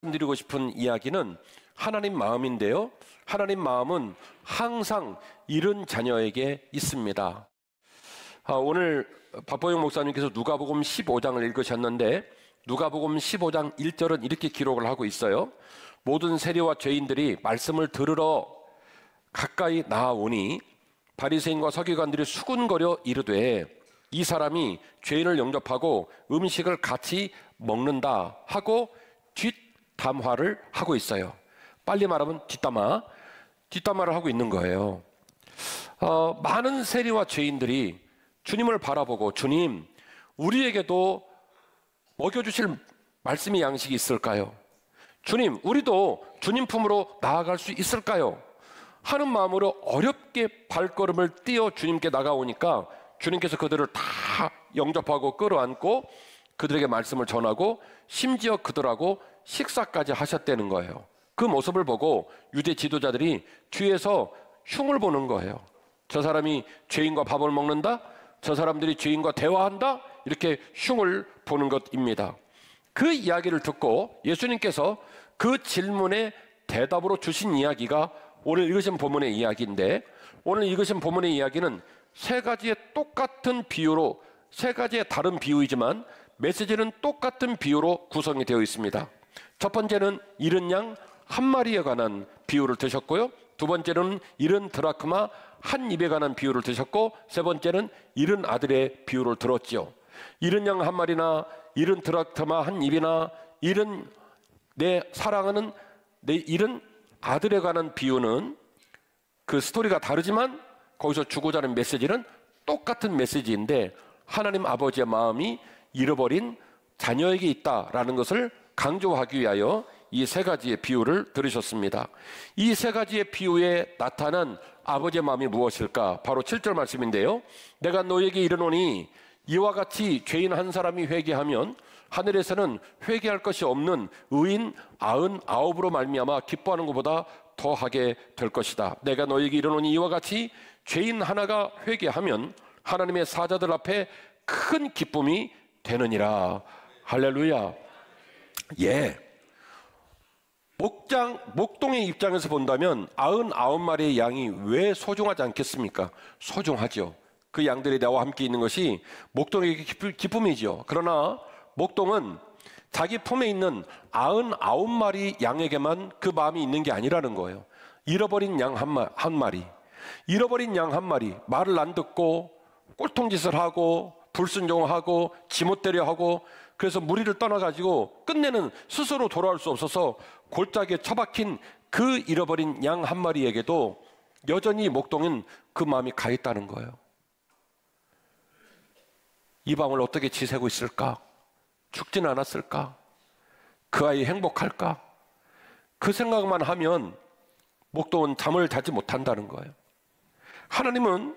드리고 싶은 이야기는 하나님 마음인데요. 하나님 마음은 항상 잃은 자녀에게 있습니다. 오늘 박보영 목사님께서 누가복음 15장을 읽으셨는데 누가복음 15장 1절은 이렇게 기록을 하고 있어요. 모든 세리와 죄인들이 말씀을 들으러 가까이 나아오니 바리새인과 서기관들이 수군거려 이르되 이 사람이 죄인을 영접하고 음식을 같이 먹는다 하고 뒷담화를 하고 있어요. 빨리 말하면 뒷담화를 하고 있는 거예요. 많은 세리와 죄인들이 주님을 바라보고 주님, 우리에게도 먹여주실 말씀의 양식이 있을까요? 주님, 우리도 주님 품으로 나아갈 수 있을까요? 하는 마음으로 어렵게 발걸음을 띄어 주님께 나가오니까 주님께서 그들을 다 영접하고 끌어안고 그들에게 말씀을 전하고 심지어 그들하고 식사까지 하셨다는 거예요. 그 모습을 보고 유대 지도자들이 뒤에서 흉을 보는 거예요. 저 사람이 죄인과 밥을 먹는다? 저 사람들이 죄인과 대화한다? 이렇게 흉을 보는 것입니다. 그 이야기를 듣고 예수님께서 그 질문에 대답으로 주신 이야기가 오늘 읽으신 본문의 이야기인데, 오늘 읽으신 본문의 이야기는 세 가지의 똑같은 비유로, 세 가지의 다른 비유이지만 메시지는 똑같은 비유로 구성이 되어 있습니다. 첫 번째는 잃은 양 한 마리에 관한 비유를 드셨고요, 두 번째는 잃은 드라크마 한 입에 관한 비유를 드셨고, 세 번째는 잃은 아들의 비유를 들었지요. 잃은 양 한 마리나 잃은 드라크마 한 입이나 잃은 내 사랑하는 내 잃은 아들에 관한 비유는 그 스토리가 다르지만 거기서 주고자 하는 메시지는 똑같은 메시지인데, 하나님 아버지의 마음이 잃어버린 자녀에게 있다라는 것을 강조하기 위하여 이 세 가지의 비유를 들으셨습니다. 이 세 가지의 비유에 나타난 아버지의 마음이 무엇일까? 바로 7절 말씀인데요. 내가 너에게 이르노니 이와 같이 죄인 한 사람이 회개하면 하늘에서는 회개할 것이 없는 의인 99으로 말미암아 기뻐하는 것보다 더하게 될 것이다. 내가 너에게 이르노니 이와 같이 죄인 하나가 회개하면 하나님의 사자들 앞에 큰 기쁨이 되느니라. 할렐루야. 목동의 입장에서 본다면 99마리의 양이 왜 소중하지 않겠습니까? 소중하죠. 그 양들이 나와 함께 있는 것이 목동에게 기쁨이죠. 그러나 목동은 자기 품에 있는 99마리 양에게만 그 마음이 있는 게 아니라는 거예요. 잃어버린 양 한 마리, 잃어버린 양 한 마리, 말을 안 듣고 꼴통짓을 하고 불순종하고 지못되려 하고, 그래서 무리를 떠나가지고 끝내는 스스로 돌아올 수 없어서 골짜기에 처박힌 그 잃어버린 양 한 마리에게도 여전히 목동은 그 마음이 가 있다는 거예요. 이 밤을 어떻게 지새고 있을까? 죽진 않았을까? 그 아이 행복할까? 그 생각만 하면 목동은 잠을 자지 못한다는 거예요. 하나님은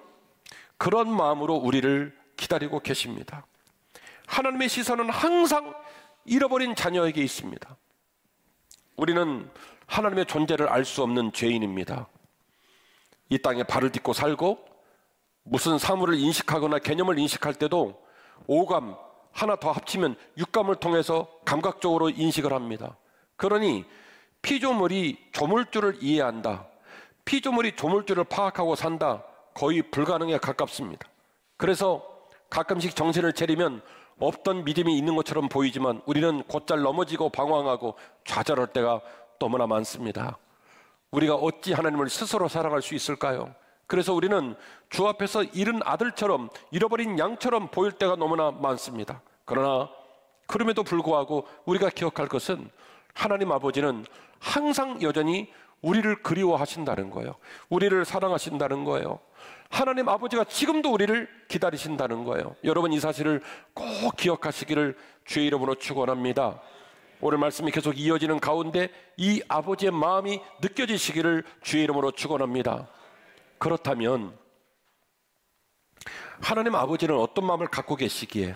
그런 마음으로 우리를 기다리고 계십니다. 하나님의 시선은 항상 잃어버린 자녀에게 있습니다. 우리는 하나님의 존재를 알 수 없는 죄인입니다. 이 땅에 발을 딛고 살고 무슨 사물을 인식하거나 개념을 인식할 때도 오감, 하나 더 합치면 육감을 통해서 감각적으로 인식을 합니다. 그러니 피조물이 조물주를 이해한다, 피조물이 조물주를 파악하고 산다, 거의 불가능에 가깝습니다. 그래서 가끔씩 정신을 차리면 없던 믿음이 있는 것처럼 보이지만 우리는 곧잘 넘어지고 방황하고 좌절할 때가 너무나 많습니다. 우리가 어찌 하나님을 스스로 사랑할 수 있을까요? 그래서 우리는 주 앞에서 잃은 아들처럼, 잃어버린 양처럼 보일 때가 너무나 많습니다. 그러나 그럼에도 불구하고 우리가 기억할 것은 하나님 아버지는 항상 여전히 우리를 그리워하신다는 거예요. 우리를 사랑하신다는 거예요. 하나님 아버지가 지금도 우리를 기다리신다는 거예요. 여러분, 이 사실을 꼭 기억하시기를 주의 이름으로 축원합니다. 오늘 말씀이 계속 이어지는 가운데 이 아버지의 마음이 느껴지시기를 주의 이름으로 축원합니다. 그렇다면 하나님 아버지는 어떤 마음을 갖고 계시기에,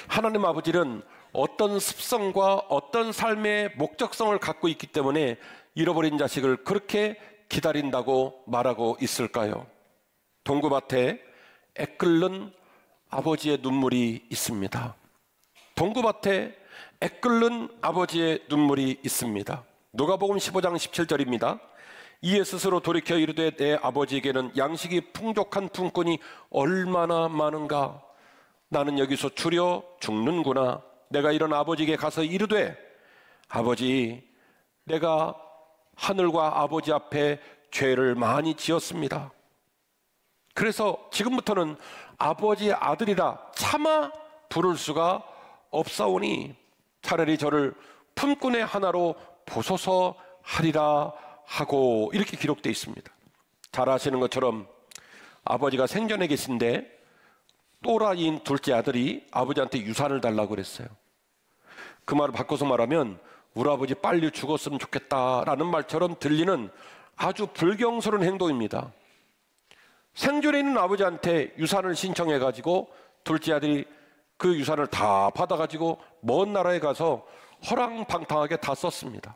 하나님 아버지는 어떤 습성과 어떤 삶의 목적성을 갖고 있기 때문에 잃어버린 자식을 그렇게 기다린다고 말하고 있을까요? 동구밭에 애끓는 아버지의 눈물이 있습니다. 동구밭에 애끓는 아버지의 눈물이 있습니다. 누가복음 15장 17절입니다. 이에 스스로 돌이켜 이르되 내 아버지에게는 양식이 풍족한 품꾼이 얼마나 많은가. 나는 여기서 추려 죽는구나. 내가 이런 아버지에게 가서 이르되 아버지, 내가 하늘과 아버지 앞에 죄를 많이 지었습니다. 그래서 지금부터는 아버지의 아들이라 차마 부를 수가 없사오니 차라리 저를 품꾼의 하나로 보소서 하리라 하고, 이렇게 기록되어 있습니다. 잘 아시는 것처럼 아버지가 생전에 계신데 또라이인 둘째 아들이 아버지한테 유산을 달라고 그랬어요. 그 말을 바꿔서 말하면 우리 아버지 빨리 죽었으면 좋겠다라는 말처럼 들리는 아주 불경스러운 행동입니다. 생전에 있는 아버지한테 유산을 신청해가지고 둘째 아들이 그 유산을 다 받아가지고 먼 나라에 가서 허랑방탕하게 다 썼습니다.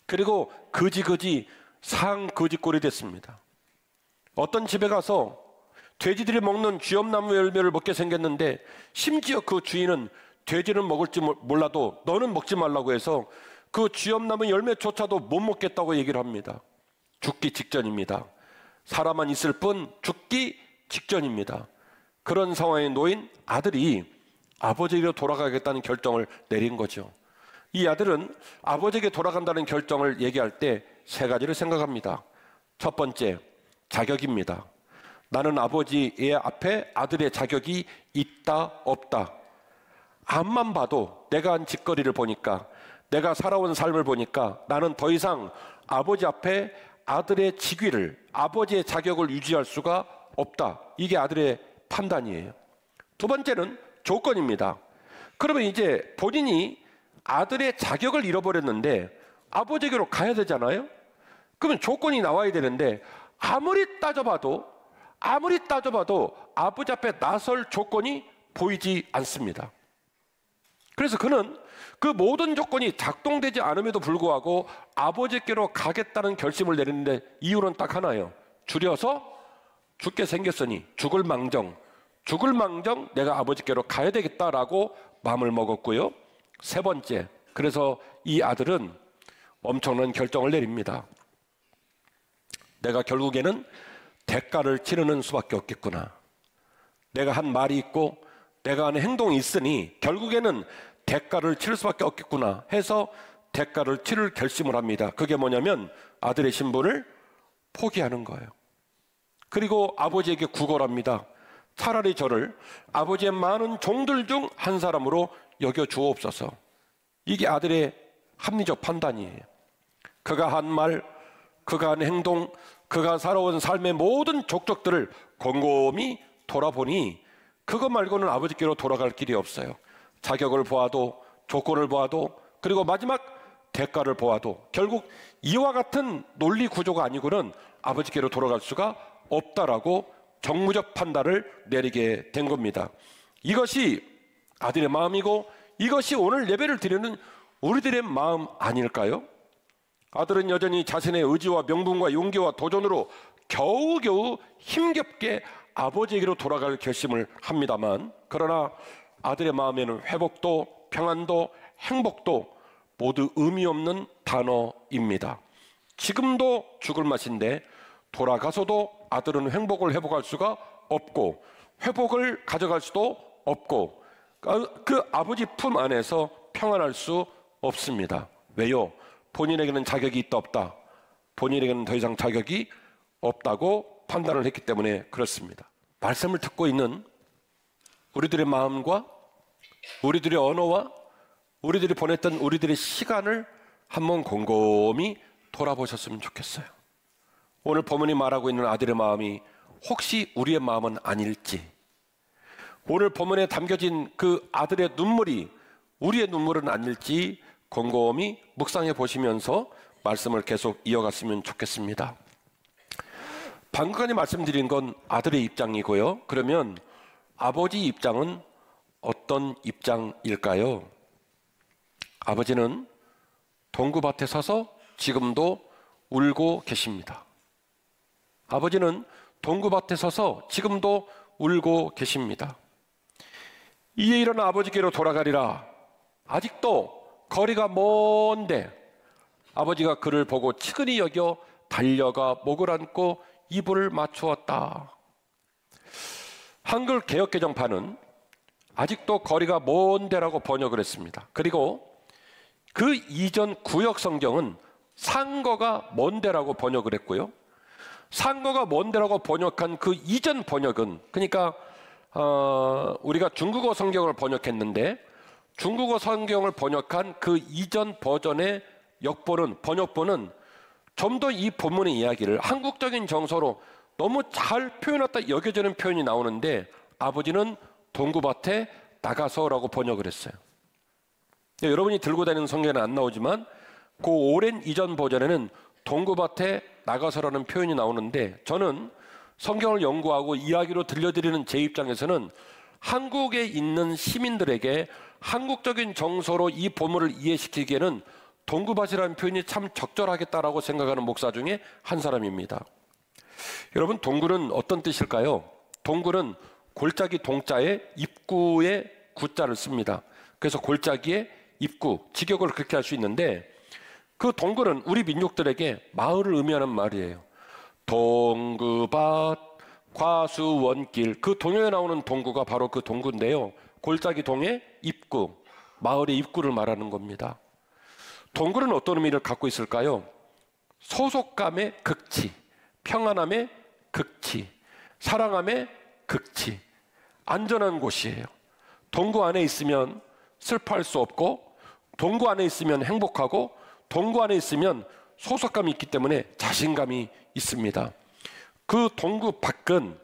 그리고 거지 상거지꼴이 됐습니다. 어떤 집에 가서 돼지들이 먹는 쥐엄나무 열매를 먹게 생겼는데 심지어 그 주인은 돼지는 먹을지 몰라도 너는 먹지 말라고 해서 그 쥐엄나무 열매조차도 못 먹겠다고 얘기를 합니다. 죽기 직전입니다. 사람만 있을 뿐 죽기 직전입니다. 그런 상황에 놓인 아들이 아버지에게로 돌아가겠다는 결정을 내린 거죠. 이 아들은 아버지에게 돌아간다는 결정을 얘기할 때 세 가지를 생각합니다. 첫 번째, 자격입니다. 나는 아버지의 앞에 아들의 자격이 있다 없다. 앞만 봐도 내가 한 짓거리를 보니까, 내가 살아온 삶을 보니까 나는 더 이상 아버지 앞에 아들의 직위를, 아버지의 자격을 유지할 수가 없다. 이게 아들의 판단이에요. 두 번째는 조건입니다. 그러면 이제 본인이 아들의 자격을 잃어버렸는데 아버지에게로 가야 되잖아요. 그러면 조건이 나와야 되는데 아무리 따져봐도 아버지 앞에 나설 조건이 보이지 않습니다. 그래서 그는 그 모든 조건이 작동되지 않음에도 불구하고 아버지께로 가겠다는 결심을 내리는데 이유는 딱 하나예요. 줄여서 죽게 생겼으니 죽을 망정 내가 아버지께로 가야 되겠다라고 마음을 먹었고요. 세 번째, 그래서 이 아들은 엄청난 결정을 내립니다. 내가 결국에는 대가를 치르는 수밖에 없겠구나. 내가 한 말이 있고 내가 하는 행동이 있으니 결국에는 대가를 치를 수밖에 없겠구나 해서 대가를 치를 결심을 합니다. 그게 뭐냐면 아들의 신분을 포기하는 거예요. 그리고 아버지에게 구걸합니다. 차라리 저를 아버지의 많은 종들 중 한 사람으로 여겨 주옵소서. 이게 아들의 합리적 판단이에요. 그가 한 말, 그가 한 행동, 그가 살아온 삶의 모든 족적들을 곰곰이 돌아보니 그거 말고는 아버지께로 돌아갈 길이 없어요. 자격을 보아도, 조건을 보아도, 그리고 마지막 대가를 보아도 결국 이와 같은 논리 구조가 아니고는 아버지께로 돌아갈 수가 없다라고 정무적 판단을 내리게 된 겁니다. 이것이 아들의 마음이고 이것이 오늘 예배를 드리는 우리들의 마음 아닐까요? 아들은 여전히 자신의 의지와 명분과 용기와 도전으로 겨우겨우 힘겹게 아버지에게로 돌아갈 결심을 합니다만, 그러나 아들의 마음에는 회복도 평안도 행복도 모두 의미 없는 단어입니다. 지금도 죽을 맛인데 돌아가서도 아들은 행복을 회복할 수가 없고 회복을 가져갈 수도 없고 그 아버지 품 안에서 평안할 수 없습니다. 왜요? 본인에게는 자격이 있다 없다. 본인에게는 더 이상 자격이 없다고 판단을 했기 때문에 그렇습니다. 말씀을 듣고 있는 우리들의 마음과 우리들의 언어와 우리들이 보냈던 우리들의 시간을 한번 곰곰이 돌아보셨으면 좋겠어요. 오늘 본문이 말하고 있는 아들의 마음이 혹시 우리의 마음은 아닐지, 오늘 본문에 담겨진 그 아들의 눈물이 우리의 눈물은 아닐지 곰곰이 묵상해 보시면서 말씀을 계속 이어갔으면 좋겠습니다. 방금까지 말씀드린 건 아들의 입장이고요. 그러면 아버지 입장은 어떤 입장일까요? 아버지는 동구밭에 서서 지금도 울고 계십니다. 아버지는 동구밭에 서서 지금도 울고 계십니다. 이에 일어나 아버지께로 돌아가리라. 아직도 거리가 먼데 아버지가 그를 보고 측은히 여겨 달려가 목을 안고 이불을 맞추었다. 한글 개역개정판은 아직도 거리가 먼데라고 번역을 했습니다. 그리고 그 이전 구역 성경은 상거가 먼데라고 번역을 했고요. 상거가 먼데라고 번역한 그 이전 번역은, 그러니까 우리가 중국어 성경을 번역했는데 중국어 성경을 번역한 그 이전 버전의 번역본은 좀 더 이 본문의 이야기를 한국적인 정서로 너무 잘 표현했다 여겨지는 표현이 나오는데 아버지는 동구밭에 나가서라고 번역을 했어요. 여러분이 들고 다니는 성경에는 안 나오지만 그 오랜 이전 버전에는 동구밭에 나가서라는 표현이 나오는데, 저는 성경을 연구하고 이야기로 들려드리는 제 입장에서는 한국에 있는 시민들에게 한국적인 정서로 이 본문을 이해시키기에는 동구밭이라는 표현이 참 적절하겠다라고 생각하는 목사 중에 한 사람입니다. 여러분, 동구는 어떤 뜻일까요? 동구는 골짜기 동자에 입구에 구자를 씁니다. 그래서 골짜기에 입구, 직역을 그렇게 할 수 있는데, 그 동굴은 우리 민족들에게 마을을 의미하는 말이에요. 동구밭, 과수원길, 그 동요에 나오는 동구가 바로 그 동구인데요. 골짜기 동의 입구, 마을의 입구를 말하는 겁니다. 동굴은 어떤 의미를 갖고 있을까요? 소속감의 극치, 평안함의 극치, 사랑함의 극치, 안전한 곳이에요. 동구 안에 있으면 슬퍼할 수 없고, 동구 안에 있으면 행복하고, 동구 안에 있으면 소속감이 있기 때문에 자신감이 있습니다. 그 동구 밖은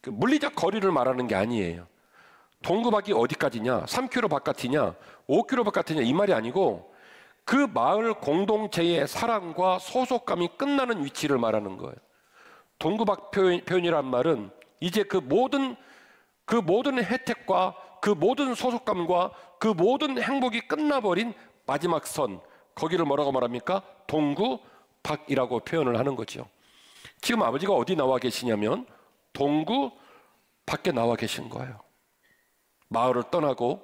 그 물리적 거리를 말하는 게 아니에요. 동구 밖이 어디까지냐, 3km 바깥이냐, 5km 바깥이냐, 이 말이 아니고 그 마을 공동체의 사랑과 소속감이 끝나는 위치를 말하는 거예요. 동구 밖 표현이란 말은 이제 그 모든 혜택과 그 모든 소속감과 그 모든 행복이 끝나버린 마지막 선, 거기를 뭐라고 말합니까? 동구 밖이라고 표현을 하는 거죠. 지금 아버지가 어디 나와 계시냐면 동구 밖에 나와 계신 거예요. 마을을 떠나고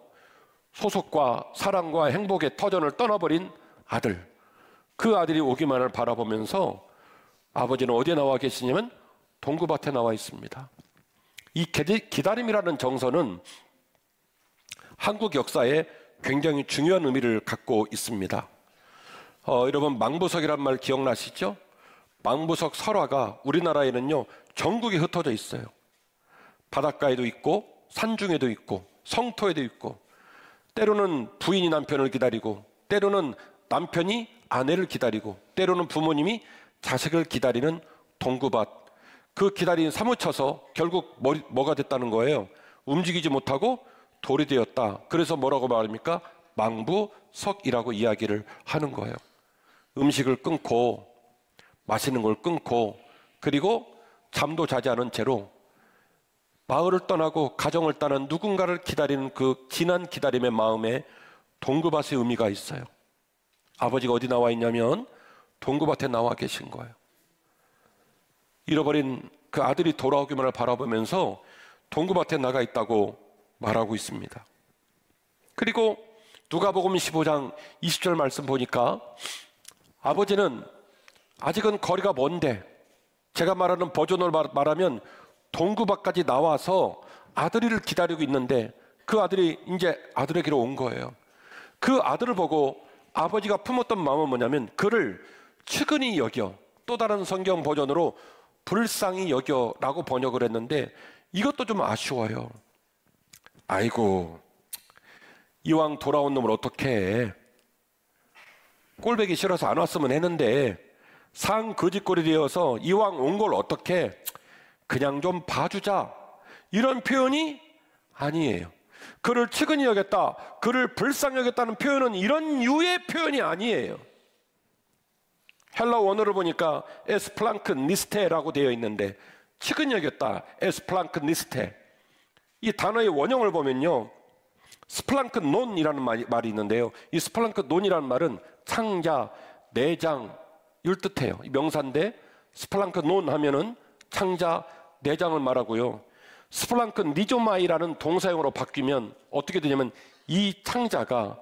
소속과 사랑과 행복의 터전을 떠나버린 아들, 그 아들이 오기만을 바라보면서 아버지는 어디에 나와 계시냐면 동구밭에 나와 있습니다. 이 기다림이라는 정서는 한국 역사에 굉장히 중요한 의미를 갖고 있습니다. 여러분, 망부석이란 말 기억나시죠? 망부석 설화가 우리나라에는요 전국에 흩어져 있어요. 바닷가에도 있고 산중에도 있고 성토에도 있고, 때로는 부인이 남편을 기다리고, 때로는 남편이 아내를 기다리고, 때로는 부모님이 자식을 기다리는 동구밭. 그 기다림이 사무쳐서 결국 뭐가 됐다는 거예요? 움직이지 못하고 돌이 되었다. 그래서 뭐라고 말합니까? 망부석이라고 이야기를 하는 거예요. 음식을 끊고, 마시는 걸 끊고, 그리고 잠도 자지 않은 채로 마을을 떠나고 가정을 떠난 누군가를 기다리는 그 지난 기다림의 마음에 동구밭의 의미가 있어요. 아버지가 어디 나와 있냐면 동구밭에 나와 계신 거예요. 잃어버린 그 아들이 돌아오기만을 바라보면서 동구밭에 나가 있다고 말하고 있습니다. 그리고 누가복음 15장 20절 말씀 보니까 아버지는 아직은 거리가 먼데, 제가 말하는 버전으로 말하면 동구밭까지 나와서 아들을 기다리고 있는데 그 아들이 이제 아들에게로 온 거예요. 그 아들을 보고 아버지가 품었던 마음은 뭐냐면 그를 측은히 여겨, 또 다른 성경 버전으로 불쌍히 여겨라고 번역을 했는데 이것도 좀 아쉬워요. 아이고, 이왕 돌아온 놈을 어떻게 해? 꼴배기 싫어서 안 왔으면 했는데 상 거짓골이 되어서 이왕 온 걸 어떻게 그냥 좀 봐주자, 이런 표현이 아니에요. 그를 측은히 여겼다, 그를 불쌍히 여겼다는 표현은 이런 유의 표현이 아니에요. 헬라 원어를 보니까 에스플랑크 니스테라고 되어 있는데 측은히 여겼다, 에스플랑크 니스테. 이 단어의 원형을 보면요, 스플랑크 논이라는 말이 있는데요, 이 스플랑크 논이라는 말은 창자, 내장 을 뜻해요. 명사인데 스플랑크 논 하면은 창자, 내장을 말하고요. 스플랑크 니조마이라는 동사형으로 바뀌면 어떻게 되냐면 이 창자가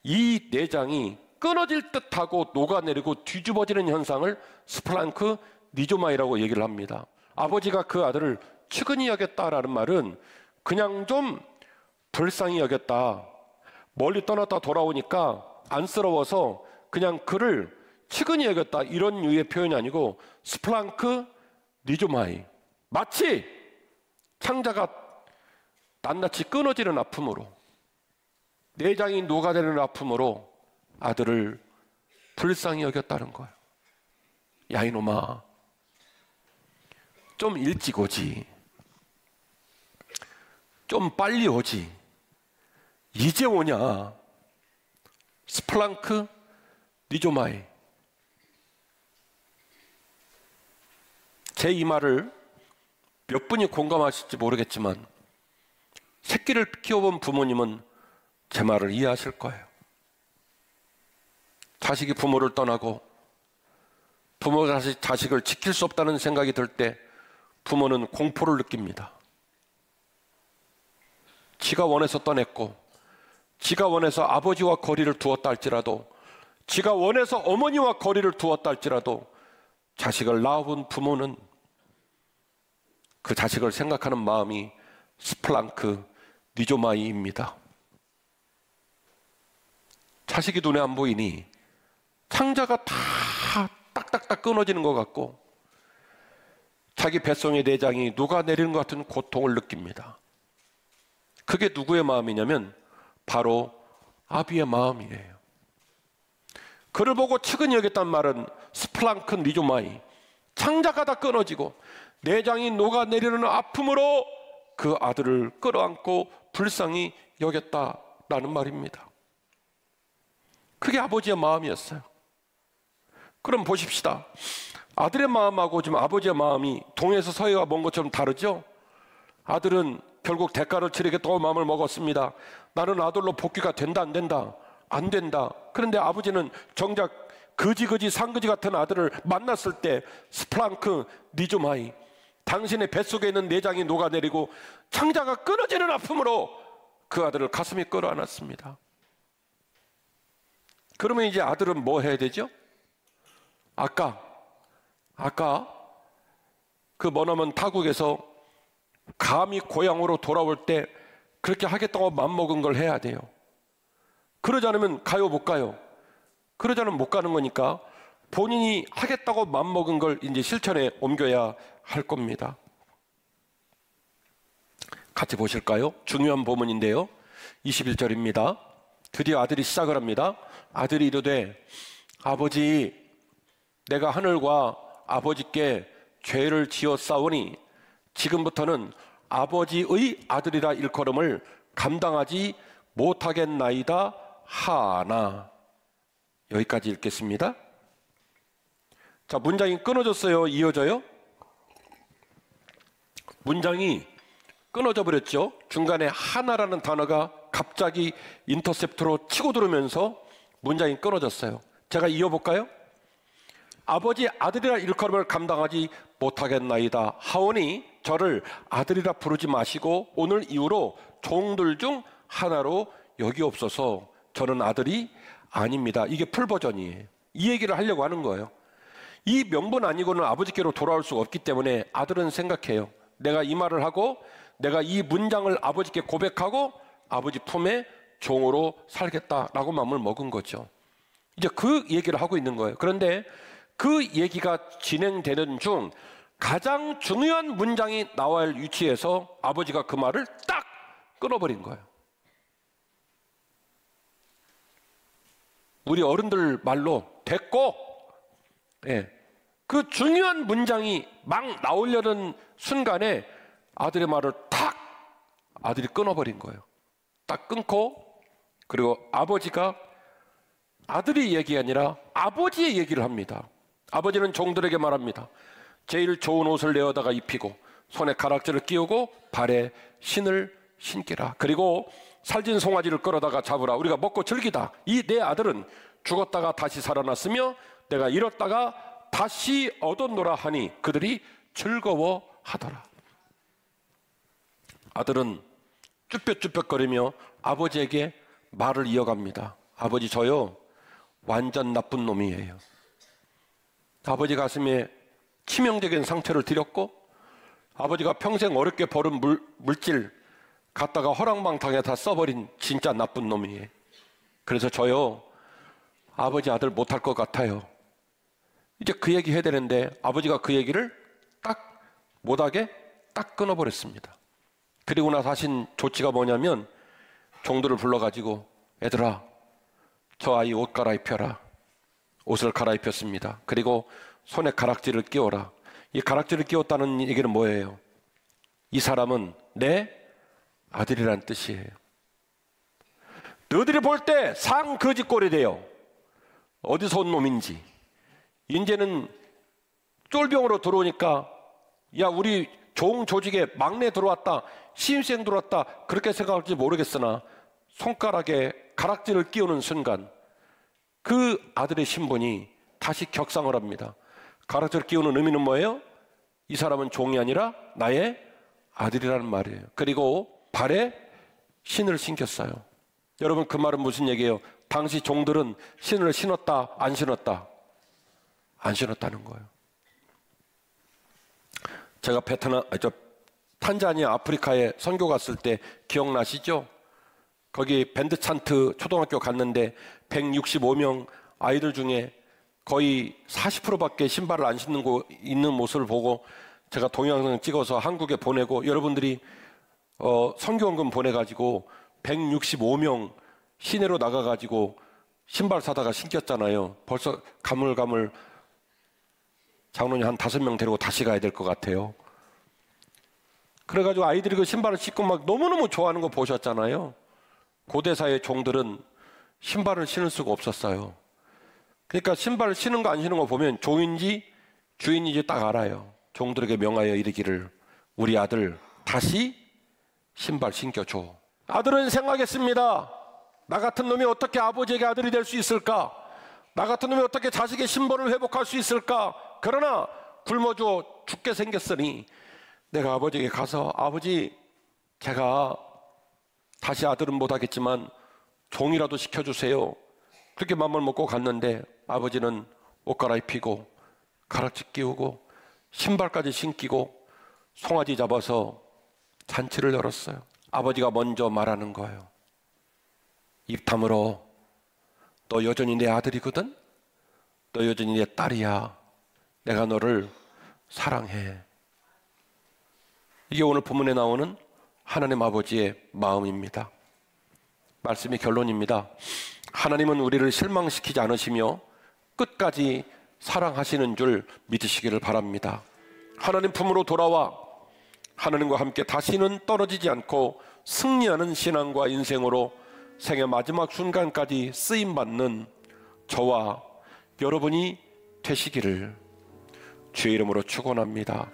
이 내장이 끊어질 듯하고 녹아내리고 뒤집어지는 현상을 스플랑크 니조마이라고 얘기를 합니다. 아버지가 그 아들을 측은히 여겼다라는 말은 그냥 좀 불쌍히 여겼다, 멀리 떠났다 돌아오니까 안쓰러워서 그냥 그를 측은히 여겼다, 이런 류의 표현이 아니고 스플랑크 니조마이, 마치 창자가 낱낱이 끊어지는 아픔으로, 내장이 녹아내리는 아픔으로 아들을 불쌍히 여겼다는 거예요. 야 이놈아, 좀 일찍 오지, 좀 빨리 오지, 이제 오냐. 스플랑크 니조마이. 제 이 말을 몇 분이 공감하실지 모르겠지만 새끼를 키워본 부모님은 제 말을 이해하실 거예요. 자식이 부모를 떠나고 부모가 자식을 지킬 수 없다는 생각이 들 때 부모는 공포를 느낍니다. 지가 원해서 떠냈고, 지가 원해서 아버지와 거리를 두었다 할지라도, 지가 원해서 어머니와 거리를 두었다 할지라도 자식을 낳아본 부모는 그 자식을 생각하는 마음이 스플랑크 니조마이입니다. 자식이 눈에 안 보이니 창자가 다 딱딱딱 끊어지는 것 같고 자기 뱃속의 내장이 녹아내리는 것 같은 고통을 느낍니다. 그게 누구의 마음이냐면 바로 아비의 마음이에요. 그를 보고 측은히 여겼단 말은 스플랑크 니조마이, 창자가 다 끊어지고 내장이 녹아내리는 아픔으로 그 아들을 끌어안고 불쌍히 여겼다라는 말입니다. 그게 아버지의 마음이었어요. 그럼 보십시다. 아들의 마음하고 지금 아버지의 마음이 동에서 서해가 먼 것처럼 다르죠? 아들은 결국 대가를 치르겠다고 마음을 먹었습니다. 나는 아들로 복귀가 된다 안 된다? 안 된다. 그런데 아버지는 정작 거지 상거지 같은 아들을 만났을 때 스플랑크 니조마이, 당신의 뱃속에 있는 내장이 녹아내리고 창자가 끊어지는 아픔으로 그 아들을 가슴에 끌어안았습니다. 그러면 이제 아들은 뭐 해야 되죠? 아까 그 머나먼 타국에서 감히 고향으로 돌아올 때 그렇게 하겠다고 맘먹은 걸 해야 돼요. 그러지 않으면 가요, 못 가요? 그러지 않으면 못 가는 거니까 본인이 하겠다고 맘먹은 걸 이제 실천에 옮겨야 할 겁니다. 같이 보실까요? 중요한 본문인데요. 21절입니다. 드디어 아들이 시작을 합니다. 아들이 이르되 아버지, 내가 하늘과 아버지께 죄를 지었사오니 지금부터는 아버지의 아들이라 일컬음을 감당하지 못하겠나이다 하나. 여기까지 읽겠습니다. 자, 문장이 끊어졌어요? 이어져요? 문장이 끊어져 버렸죠. 중간에 하나라는 단어가 갑자기 인터셉트로 치고 들어오면서 문장이 끊어졌어요. 제가 이어볼까요? 아버지 아들이라 일컬음을 감당하지 못하겠나이다 하오니 저를 아들이라 부르지 마시고 오늘 이후로 종들 중 하나로 여기옵소서. 저는 아들이 아닙니다. 이게 풀버전이에요. 이 얘기를 하려고 하는 거예요. 이 명분 아니고는 아버지께로 돌아올 수가 없기 때문에 아들은 생각해요. 내가 이 말을 하고 내가 이 문장을 아버지께 고백하고 아버지 품에 종으로 살겠다라고 마음을 먹은 거죠. 이제 그 얘기를 하고 있는 거예요. 그런데 그 얘기가 진행되는 중 가장 중요한 문장이 나와야 할 위치에서 아버지가 그 말을 딱 끊어버린 거예요. 우리 어른들 말로 됐고, 예, 그 중요한 문장이 막 나오려는 순간에 아들의 말을 탁 아들이 끊어버린 거예요. 딱 끊고, 그리고 아버지가 아들이 얘기 아니라 아버지의 얘기를 합니다. 아버지는 종들에게 말합니다. 제일 좋은 옷을 내어다가 입히고 손에 가락지를 끼우고 발에 신을 신기라. 그리고 살진 송아지를 끌어다가 잡으라. 우리가 먹고 즐기다. 이 내 아들은 죽었다가 다시 살아났으며 내가 잃었다가 다시 얻었노라 하니 그들이 즐거워하더라. 아들은 쭈뼛쭈뼛거리며 아버지에게 말을 이어갑니다. 아버지, 저요 완전 나쁜 놈이에요. 아버지 가슴에 치명적인 상처를 드렸고, 아버지가 평생 어렵게 벌은 물질 갖다가 허랑방탕에 다 써버린 진짜 나쁜 놈이에요. 그래서 저요 아버지 아들 못할 것 같아요. 이제 그 얘기 해야 되는데 아버지가 그 얘기를 딱 못하게 딱 끊어버렸습니다. 그리고 나서 하신 조치가 뭐냐면 종들을 불러가지고, 얘들아, 저 아이 옷 갈아입혀라. 옷을 갈아입혔습니다. 그리고 손에 가락지를 끼워라. 이 가락지를 끼웠다는 얘기는 뭐예요? 이 사람은 내 아들이란 뜻이에요. 너희들이 볼 때 상거지꼴이 돼요. 어디서 온 놈인지. 이제는 쫄병으로 들어오니까, 야, 우리 종 조직에 막내 들어왔다, 신입생 들어왔다, 그렇게 생각할지 모르겠으나 손가락에 가락지를 끼우는 순간 그 아들의 신분이 다시 격상을 합니다. 가락지를 끼우는 의미는 뭐예요? 이 사람은 종이 아니라 나의 아들이라는 말이에요. 그리고 발에 신을 신겼어요. 여러분, 그 말은 무슨 얘기예요? 당시 종들은 신을 신었다, 안 신었다? 안 신었다는 거예요. 제가 탄자니아 아프리카에 선교 갔을 때 기억나시죠? 거기 밴드찬트 초등학교 갔는데 165명 아이들 중에 거의 40%밖에 신발을 안 신는 있는 모습을 보고 제가 동영상 찍어서 한국에 보내고, 여러분들이 선교원금 보내가지고 165명 시내로 나가가지고 신발 사다가 신겼잖아요. 벌써 가물가물 장로님 한 5명 데리고 다시 가야 될 것 같아요. 그래가지고 아이들이 그 신발을 신고 막 너무너무 좋아하는 거 보셨잖아요. 고대사의 종들은 신발을 신을 수가 없었어요. 그러니까 신발을 신는 거 안 신는 거 보면 종인지 주인인지 딱 알아요. 종들에게 명하여 이르기를, 우리 아들 다시 신발 신겨줘. 아들은 생각했습니다. 나 같은 놈이 어떻게 아버지에게 아들이 될 수 있을까? 나 같은 놈이 어떻게 자식의 신분을 회복할 수 있을까? 그러나 굶어 죽게 생겼으니 내가 아버지에게 가서, 아버지, 제가 다시 아들은 못하겠지만 종이라도 시켜주세요. 그렇게 맘을 먹고 갔는데 아버지는 옷 갈아입히고 가락지 끼우고 신발까지 신기고 송아지 잡아서 잔치를 열었어요. 아버지가 먼저 말하는 거예요. 입 다물어. 너 여전히 내 아들이거든? 너 여전히 내 딸이야. 내가 너를 사랑해. 이게 오늘 본문에 나오는 하나님 아버지의 마음입니다. 말씀이 결론입니다. 하나님은 우리를 실망시키지 않으시며 끝까지 사랑하시는 줄 믿으시기를 바랍니다. 하나님 품으로 돌아와 하나님과 함께 다시는 떨어지지 않고 승리하는 신앙과 인생으로 생애 마지막 순간까지 쓰임받는 저와 여러분이 되시기를 주의 이름으로 축원합니다.